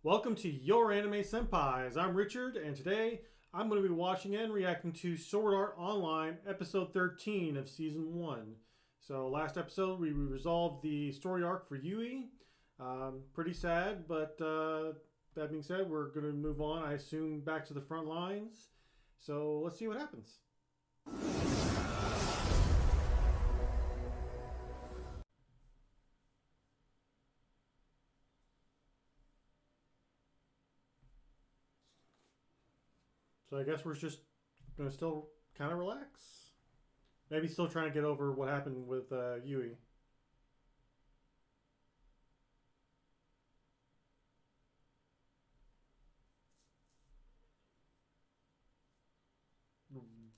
Welcome to Your Anime Senpais. I'm Richard, and today I'm going to be watching and reacting to Sword Art Online, episode 13 of season 1. So, last episode we resolved the story arc for Yui. Pretty sad, but that being said, we're going to move on, I assume, back to the front lines. So, let's see what happens. So I guess we're just gonna still kind of relax. Maybe still trying to get over what happened with Yui.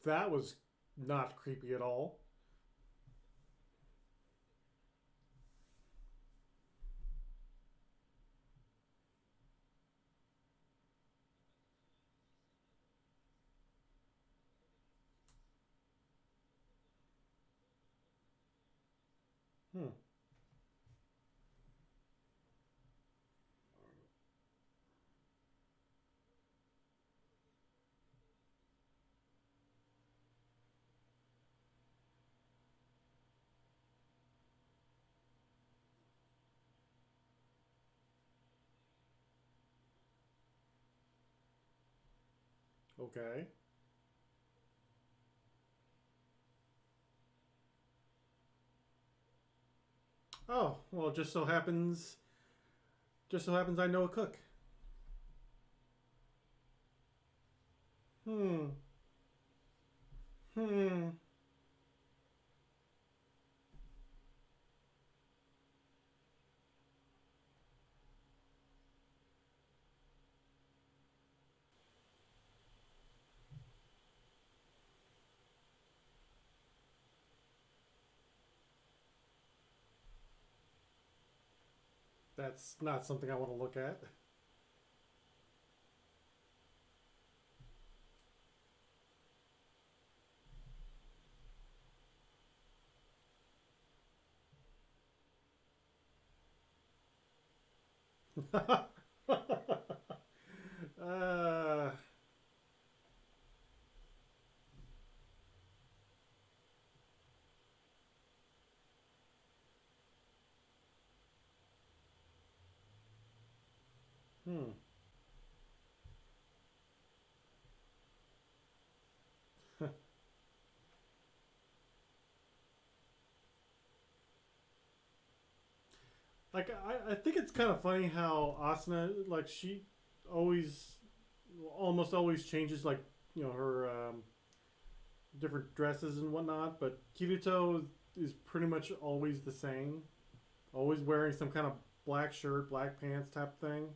That was not creepy at all. Hmm. Okay. Oh well, just so happens I know a cook. Hmm. Hmm. That's not something I want to look at. uh, hmm. Like I think it's kind of funny how Asuna, like, she always almost always changes, like, her different dresses and whatnot, but Kirito is pretty much always the same, always wearing some kind of black shirt, black pants type thing.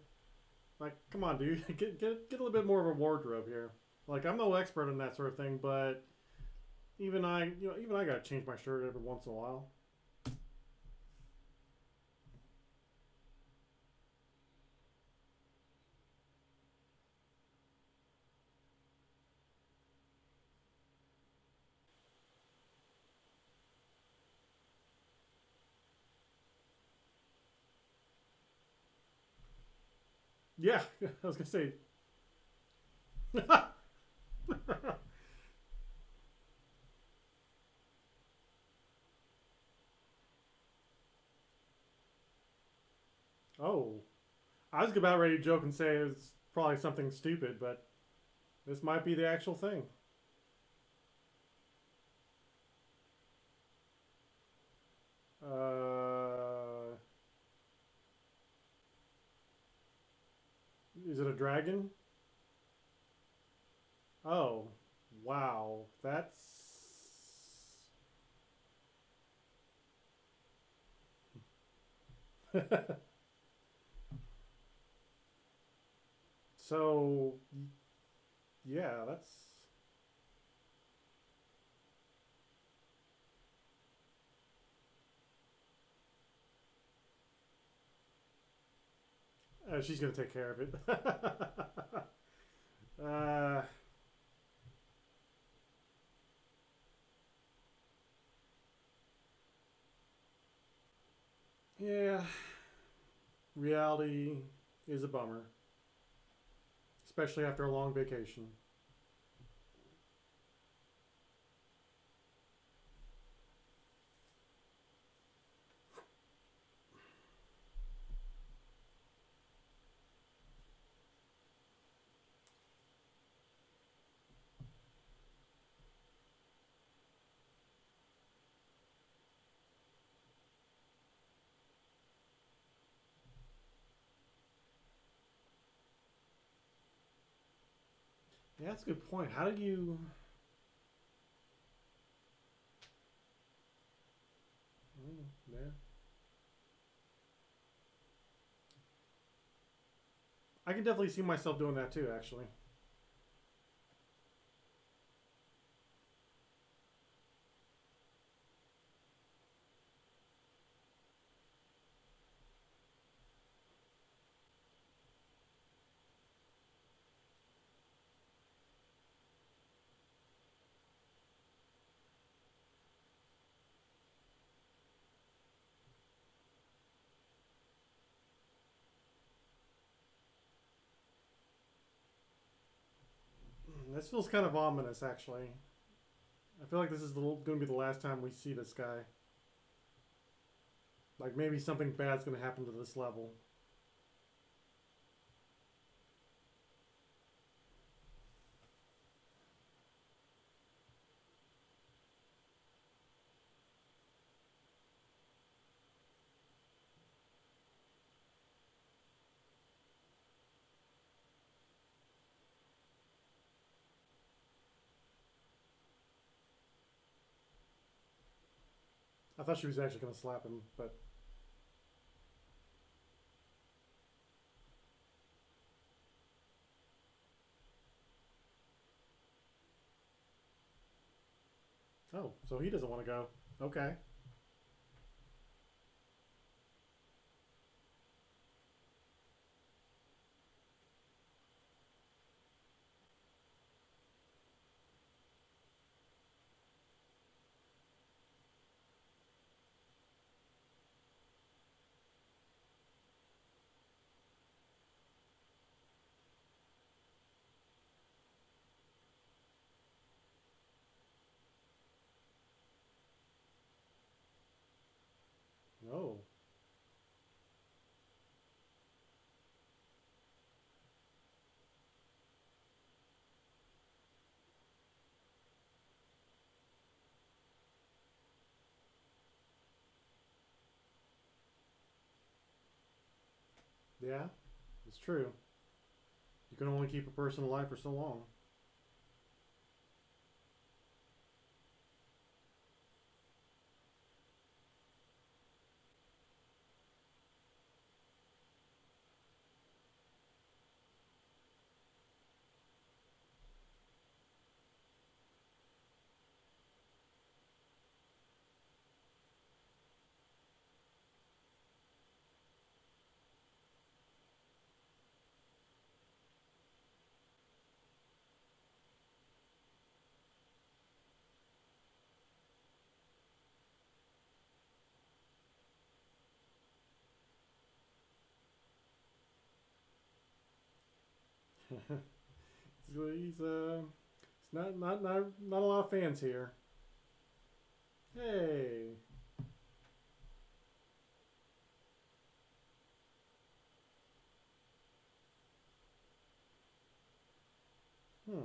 Like, come on, dude, get a little bit more of a wardrobe here. Like, I'm no expert in that sort of thing, but even I gotta change my shirt every once in a while. Yeah, I was gonna say. Oh, I was about ready to joke and say it's probably something stupid, but this might be the actual thing. Uh, is it a dragon? Oh, wow. That's. So, yeah, that's. She's going to take care of it. uh, yeah, reality is a bummer, especially after a long vacation. Yeah, that's a good point. How did you? Yeah, I can definitely see myself doing that too. Actually, this feels kind of ominous. Actually, I feel like this is going to be the last time we see this guy. Like maybe something bad's going to happen to this level. I thought she was actually going to slap him, but oh, so he doesn't want to go. Okay. Oh, yeah, it's true. You can only keep a person alive for so long. He's not a lot of fans here. Hey, hmm.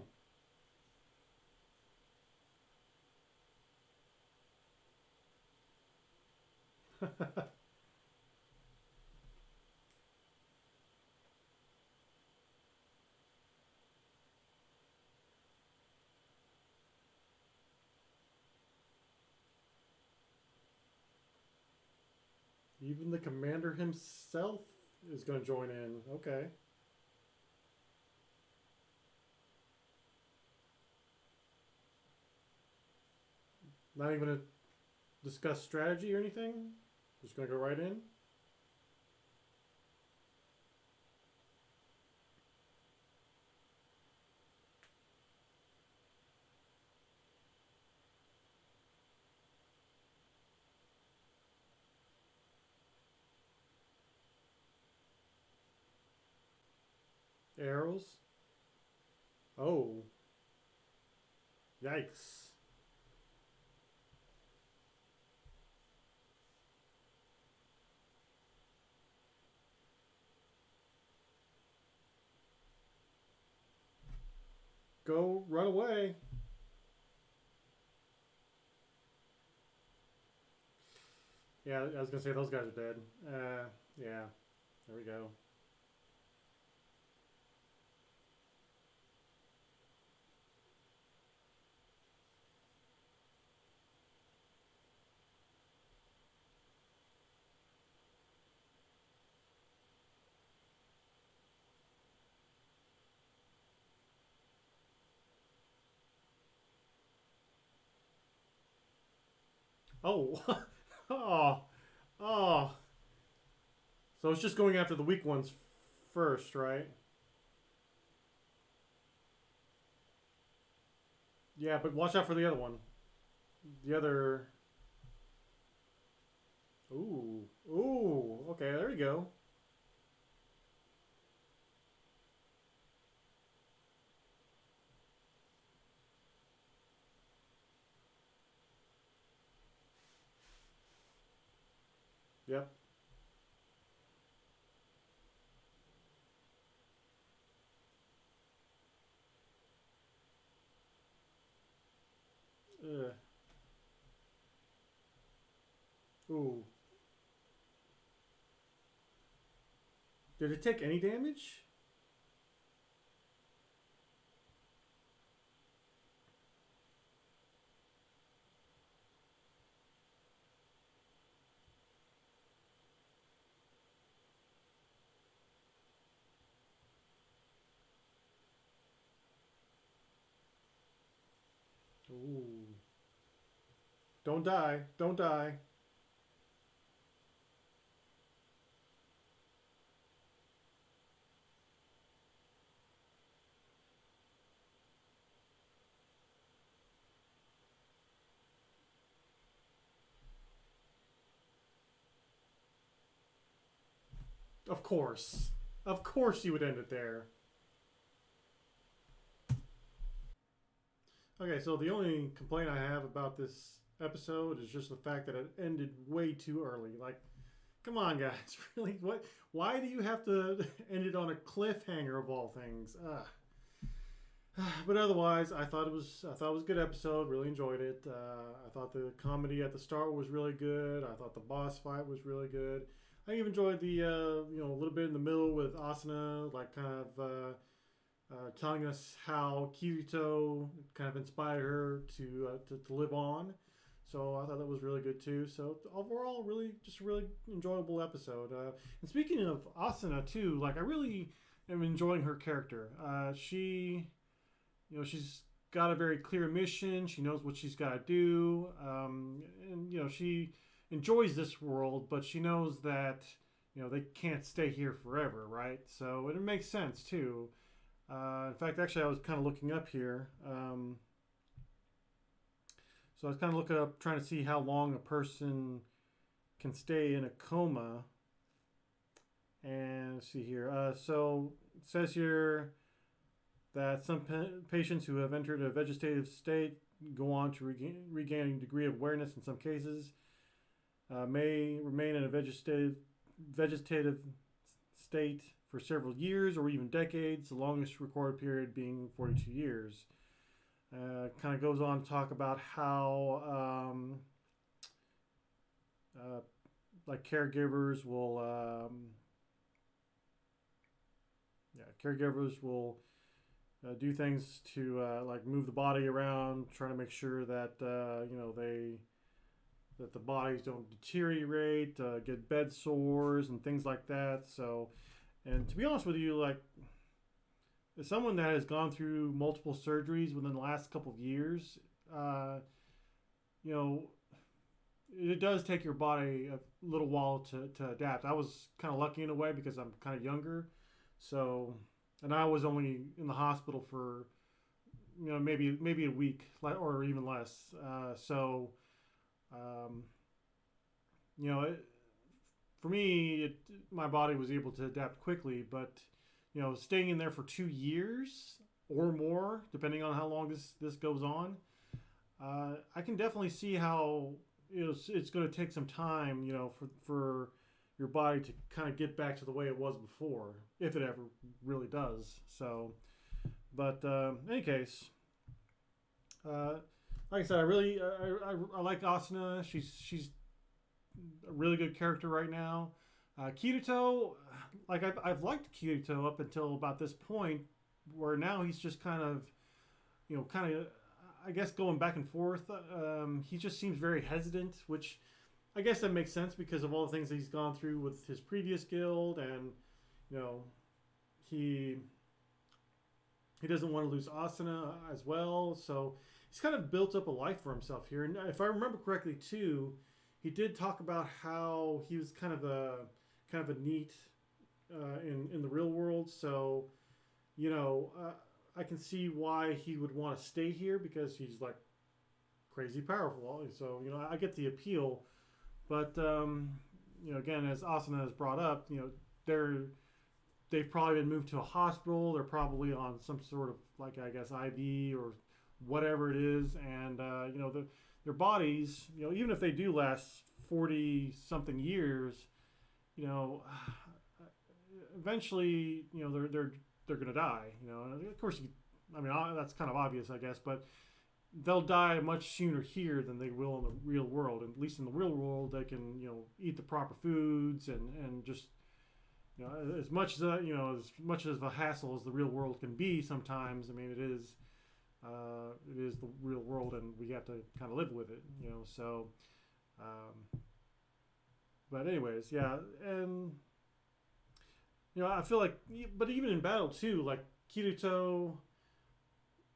Even the commander himself is going to join in. Okay, not even to discuss strategy or anything. Just going to go right in. Arrows. Oh, yikes! Go run away. Yeah, I was gonna say those guys are dead. Yeah. There we go. Oh, oh, oh. So it's just going after the weak ones first, right? Yeah, but watch out for the other one. The other. Ooh, ooh. Okay, there you go. Yep. Ugh. Ooh. Did it take any damage? Ooh. Don't die. Don't die. Of course. Of course you would end it there. Okay, so the only complaint I have about this episode is just the fact that it ended way too early. Like, come on, guys, really? What? Why do you have to end it on a cliffhanger of all things? But otherwise, I thought it was a good episode. Really enjoyed it. I thought the comedy at the start was really good. I thought the boss fight was really good. I even enjoyed the a little bit in the middle with Asuna, like kind of telling us how Kirito kind of inspired her to live on. So I thought that was really good too. So overall, really just a really enjoyable episode. And speaking of Asuna too, like I really am enjoying her character. She's got a very clear mission. She knows what she's got to do, and she enjoys this world, but she knows that they can't stay here forever, right? So it makes sense too. In fact, actually, I was kind of looking up here. So I was kind of looking up, trying to see how long a person can stay in a coma. And let's see here. So it says here that some patients who have entered a vegetative state go on to regain a degree of awareness in some cases, may remain in a vegetative state for several years or even decades, the longest recorded period being 42 years. Kind of goes on to talk about how like caregivers will do things to like move the body around, trying to make sure that that the bodies don't deteriorate, get bed sores and things like that. So, and to be honest with you, like as someone that has gone through multiple surgeries within the last couple of years, uh, you know, it does take your body a little while to adapt. I was kind of lucky in a way because I'm kind of younger, so and I was only in the hospital for maybe a week or even less. Um, you know, it, for me, my body was able to adapt quickly, but staying in there for 2 years or more, depending on how long this goes on. I can definitely see how it's going to take some time, for your body to kind of get back to the way it was before, if it ever really does. So, but in any case, like I said, I like Asuna. She's a really good character right now. Kirito, like I've liked Kirito up until about this point, where now he's just kind of, I guess going back and forth. He just seems very hesitant, which I guess that makes sense because of all the things that he's gone through with his previous guild, and he he doesn't want to lose Asuna as well, so he's kind of built up a life for himself here. And if I remember correctly, too, he did talk about how he was kind of a neat in the real world. So, I can see why he would want to stay here because he's like crazy powerful. So, I get the appeal. But again, as Asuna has brought up, they've probably been moved to a hospital. They're probably on some sort of, like, I guess, IV or whatever it is. And, their bodies, even if they do last 40 something years, eventually, they're going to die, of course, that's kind of obvious, I guess, but they'll die much sooner here than they will in the real world. At least in the real world, they can, eat the proper foods and just, as much as as much as a hassle as the real world can be sometimes. I mean, it is the real world, and we have to kind of live with it, So, but anyways, yeah, and I feel like, but even in battle too, like Kirito,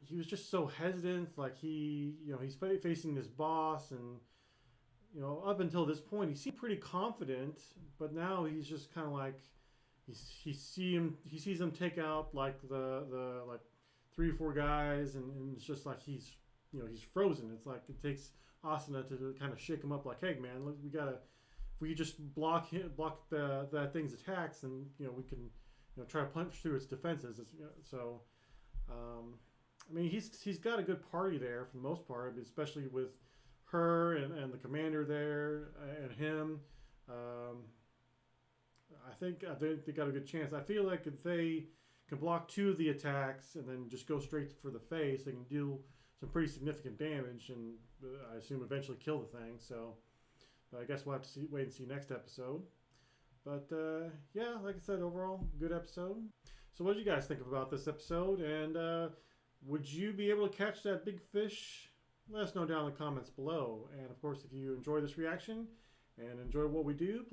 he was just so hesitant. Like he's facing this boss, and up until this point, he seemed pretty confident, but now he's just kind of like he sees him take out like the like 3 or 4 guys, and it's just like he's frozen. It's like it takes Asuna to kind of shake him up, like, hey man, look, if we just block that thing's attacks, then we can try to punch through its defenses. So he's got a good party there for the most part, especially with her and the commander there and him. I think they got a good chance. I feel like if they can block 2 of the attacks and then just go straight for the face, they can do some pretty significant damage, and I assume eventually kill the thing. So I guess we'll have to wait and see next episode. But yeah, like I said, overall, good episode. So what did you guys think about this episode? And would you be able to catch that big fish? Let us know down in the comments below. And of course, if you enjoy this reaction and enjoy what we do,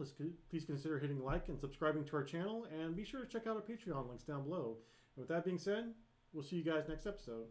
please consider hitting like and subscribing to our channel. And be sure to check out our Patreon links down below. And with that being said, we'll see you guys next episode.